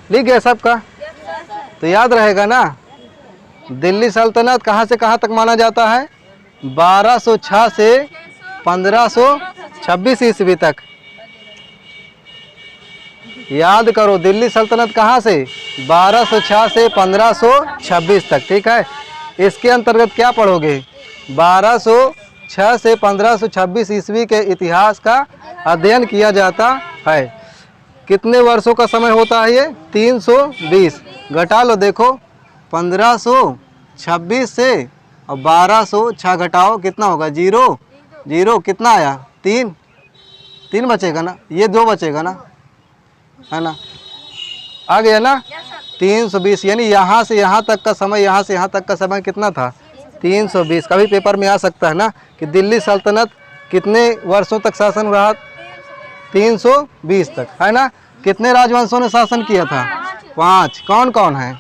लिख गया सबका? तो याद रहेगा ना, दिल्ली सल्तनत कहाँ से कहाँ तक माना जाता है? 1206 से 1526 ईस्वी तक। याद करो, दिल्ली सल्तनत कहाँ से? 1206 से 1526 तक। ठीक है, इसके अंतर्गत क्या पढ़ोगे? 1206 से 1526 ईस्वी के इतिहास का अध्ययन किया जाता है। कितने वर्षों का समय होता है ये? 320। घटा लो, देखो 1526 से और 1206 घटाओ, कितना होगा? 0 0। कितना आया? 3 3 बचेगा ना, ये 2 बचेगा ना, है ना? आ गया ना? 320। यानी यहाँ से यहाँ तक का समय, यहाँ से यहाँ तक का समय कितना था? 320। कभी पेपर में आ सकता है ना कि दिल्ली सल्तनत कितने वर्षों तक शासन रहा? 320 तक, है ना? कितने राजवंशों ने शासन किया था? 5। कौन कौन है?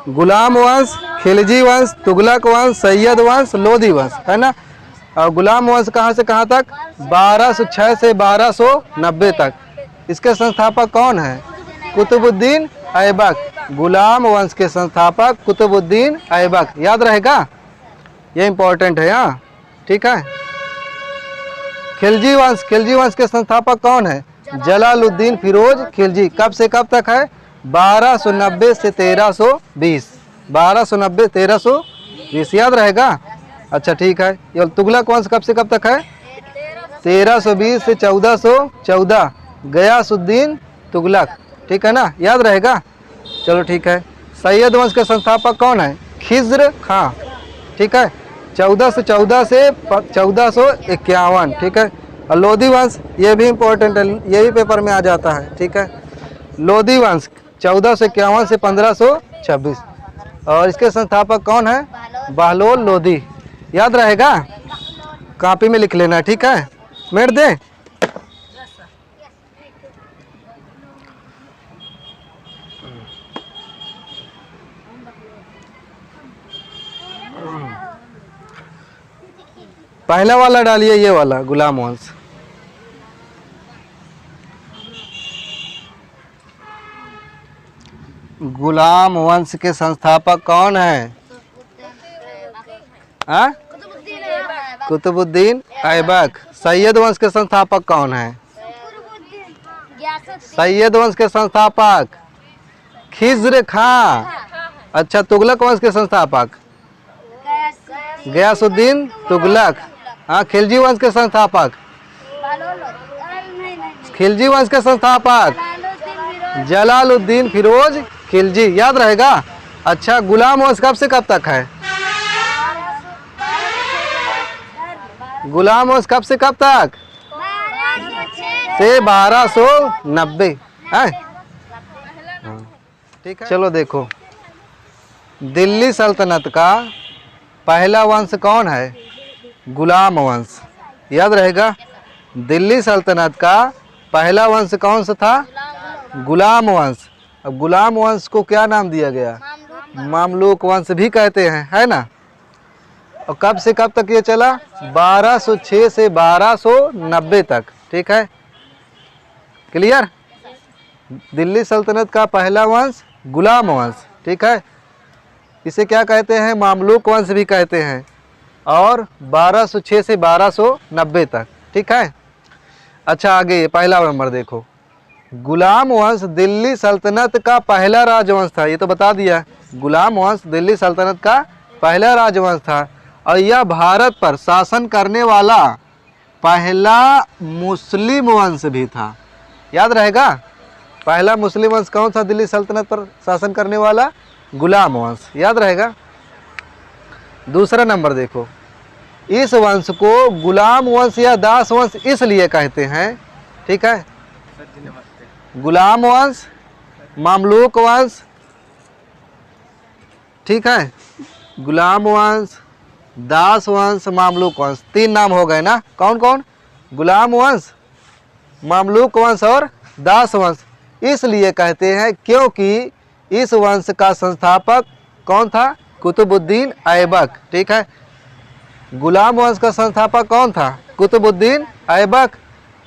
गुलाम वंश, खिलजी वंश, तुगलक वंश, सैयद वंश, लोधी वंश, है ना? और गुलाम वंश कहाँ से कहाँ तक? 1206 से 1290 तक। इसके संस्थापक कौन है? कुतुबुद्दीन ऐबक। गुलाम वंश के संस्थापक कुतुबुद्दीन ऐबक। याद रहेगा, ये इंपॉर्टेंट है। हाँ, ठीक है। खिलजी वंश, खिलजी वंश के संस्थापक कौन है? जलालुद्दीन फिरोज खिलजी। कब से कब तक है? 1290 से 1320। 1290 1320। याद रहेगा? अच्छा, ठीक है। ये तुगलक वंश कब से कब तक है? 1320 से 1414। गयासुद्दीन तुगलक। ठीक है ना, याद रहेगा? चलो ठीक है। सैयद वंश के संस्थापक कौन है? खिज्र खां। ठीक है, 1414 से 1451। ठीक है। और लोधी वंश, ये भी इम्पोर्टेंट है, ये भी पेपर में आ जाता है। ठीक है, लोधी वंश 1451 से 1526। और इसके संस्थापक कौन है? बहलोल लोधी। याद रहेगा? कॉपी में लिख लेना। ठीक है, मेट दे। पहला वाला डालिए, ये वाला गुलाम वंश। गुलाम वंश के संस्थापक कौन है? हाँ? कुतुबुद्दीन ऐबक। सैयद वंश के संस्थापक कौन है? सैयद वंश के संस्थापक खिज्र खां। अच्छा, तुगलक वंश के संस्थापक गयासुद्दीन तुगलक। हाँ, खिलजी वंश के संस्थापक, खिलजी वंश के संस्थापक जलालुद्दीन फिरोज खिलजी। याद रहेगा? अच्छा, गुलाम वंश कब से कब तक है? गुलाम वंश कब से कब तक? से 1290 है। ठीक है, चलो देखो, दिल्ली सल्तनत का पहला वंश कौन है? गुलाम वंश। याद रहेगा? दिल्ली सल्तनत का पहला वंश कौन सा था? गुलाम वंश। अब गुलाम वंश को क्या नाम दिया गया? मामलूक वंश भी कहते हैं, है ना? और कब से कब तक ये चला? 1206 से 1290 तक। ठीक है, क्लियर? दिल्ली सल्तनत का पहला वंश गुलाम वंश। ठीक है, इसे क्या कहते हैं? मामलूक वंश भी कहते हैं। और 1206 से 1290 तक। ठीक है। अच्छा, आगे पहला नंबर देखो, गुलाम वंश दिल्ली सल्तनत का पहला राजवंश था। ये तो बता दिया, गुलाम वंश दिल्ली सल्तनत का पहला राजवंश था। और यह भारत पर शासन करने वाला पहला मुस्लिम वंश भी था। याद रहेगा? पहला मुस्लिम वंश कौन था दिल्ली सल्तनत पर शासन करने वाला? गुलाम वंश। याद रहेगा? दूसरा नंबर देखो, इस वंश को गुलाम वंश या दास वंश इसलिए कहते हैं। ठीक है, गुलाम वंश, मामलूक वंश। ठीक है, गुलाम वंश, दास वंश, मामलूक वंश, 3 नाम हो गए ना। कौन कौन? गुलाम वंश, मामलूक वंश और दास वंश। इसलिए कहते हैं क्योंकि इस वंश का संस्थापक कौन था? कुतुबुद्दीन ऐबक। ठीक है, गुलाम वंश का संस्थापक कौन था? कुतुबुद्दीन ऐबक।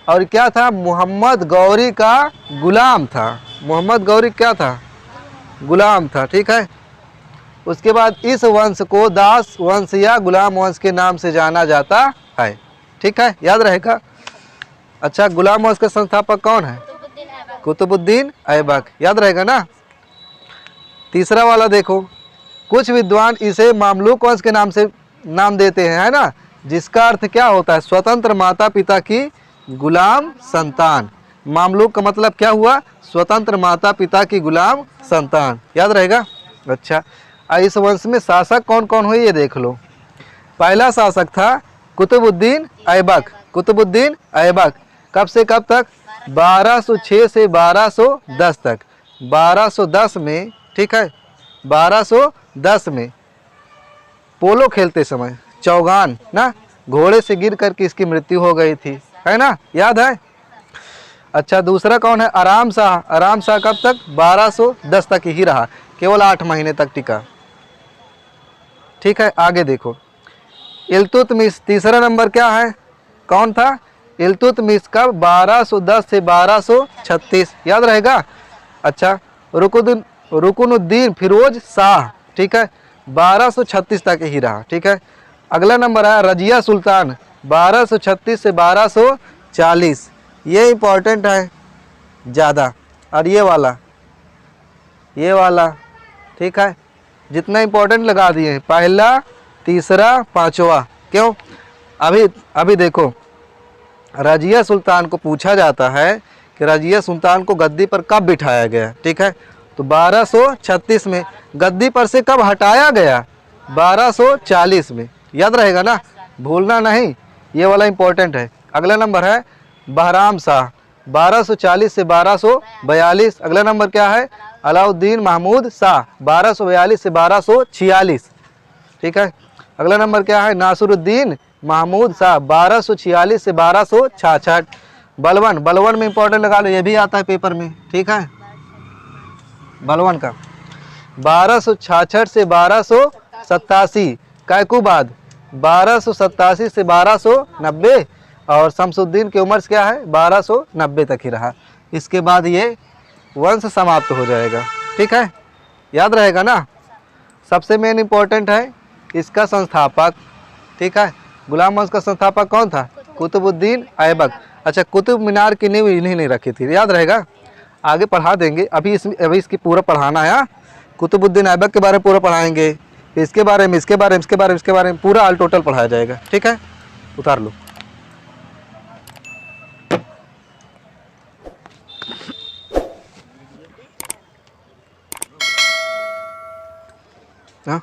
और क्या था, मोहम्मद गौरी का गुलाम था। मोहम्मद गौरी क्या था, गुलाम था। ठीक है, उसके बाद इस वंश को दास वंश या गुलाम वंश के नाम से जाना जाता है। ठीक है, याद रहेगा। अच्छा, गुलाम वंश का संस्थापक कौन है, कुतुबुद्दीन ऐबक, याद रहेगा ना। तीसरा वाला देखो, कुछ विद्वान इसे मामलूक वंश के नाम से नाम देते हैं, है ना, जिसका अर्थ क्या होता है, स्वतंत्र माता पिता की गुलाम संतान। मामलूक का मतलब क्या हुआ, स्वतंत्र माता पिता की गुलाम संतान, याद रहेगा। अच्छा, इस वंश में शासक कौन कौन हुए ये देख लो। पहला शासक था कुतुबुद्दीन ऐबक। कुतुबुद्दीन ऐबक कब से कब तक, 1206 से 1210 तक। 1210 में, ठीक है, 1210 में पोलो खेलते समय चौगान ना, घोड़े से गिर करके इसकी मृत्यु हो गई थी, है ना, याद है। अच्छा, दूसरा कौन है, आराम शाह। आराम शाह कब तक, 1210 तक ही रहा, केवल 8 महीने तक टिका। ठीक है, आगे देखो, इल्तुतमिश। तीसरा नंबर क्या है, कौन था, इल्तुतमिश कब, 1210 से 1236, याद रहेगा। अच्छा, रुकुनुद्दीन फिरोज शाह, ठीक है, 1236 तक ही रहा। ठीक है, अगला नंबर है रजिया सुल्तान, 1236 से 1240। ये इम्पोर्टेंट है ज़्यादा, और ये वाला, ठीक है, जितना इम्पोर्टेंट लगा दिए हैं, पहला तीसरा पांचवा। क्यों, अभी देखो, रजिया सुल्तान को पूछा जाता है कि रजिया सुल्तान को गद्दी पर कब बिठाया गया। ठीक है, तो 1236 में। गद्दी पर से कब हटाया गया, 1240 में, याद रहेगा ना, भूलना नहीं, ये वाला इम्पोर्टेंट है। अगला नंबर है बहराम शाह, 1240 से 1242। अगला नंबर क्या है, अलाउद्दीन महमूद शाह, 1242 से 1246। ठीक है, अगला नंबर क्या है, नासिरुद्दीन महमूद शाह, 1246 से 1266। बलवन में इंपॉर्टेंट लगा लो, ये भी आता है पेपर में। ठीक है, बलवन का 1266 से 1287। कैकुबाद 1287 से 1290। और शमसुद्दीन की उम्र क्या है, 1290 तक ही रहा। इसके बाद ये वंश समाप्त हो जाएगा। ठीक है, याद रहेगा ना। सबसे मेन इम्पोर्टेंट है इसका संस्थापक। ठीक है, गुलाम वंश का संस्थापक कौन था, कुतुबुद्दीन ऐबक। अच्छा, कुतुब मीनार की नींव इन्हीं ने रखी थी, याद रहेगा। आगे पढ़ा देंगे, अभी इसकी पूरा पढ़ाना है। कुतुबुद्दीन ऐबक के बारे में पूरा पढ़ाएंगे, इसके बारे में, इसके बारे में, इसके बारे में, इसके बारे में पूरा ऑल टोटल पढ़ाया जाएगा। ठीक है, उतार लो। हाँ।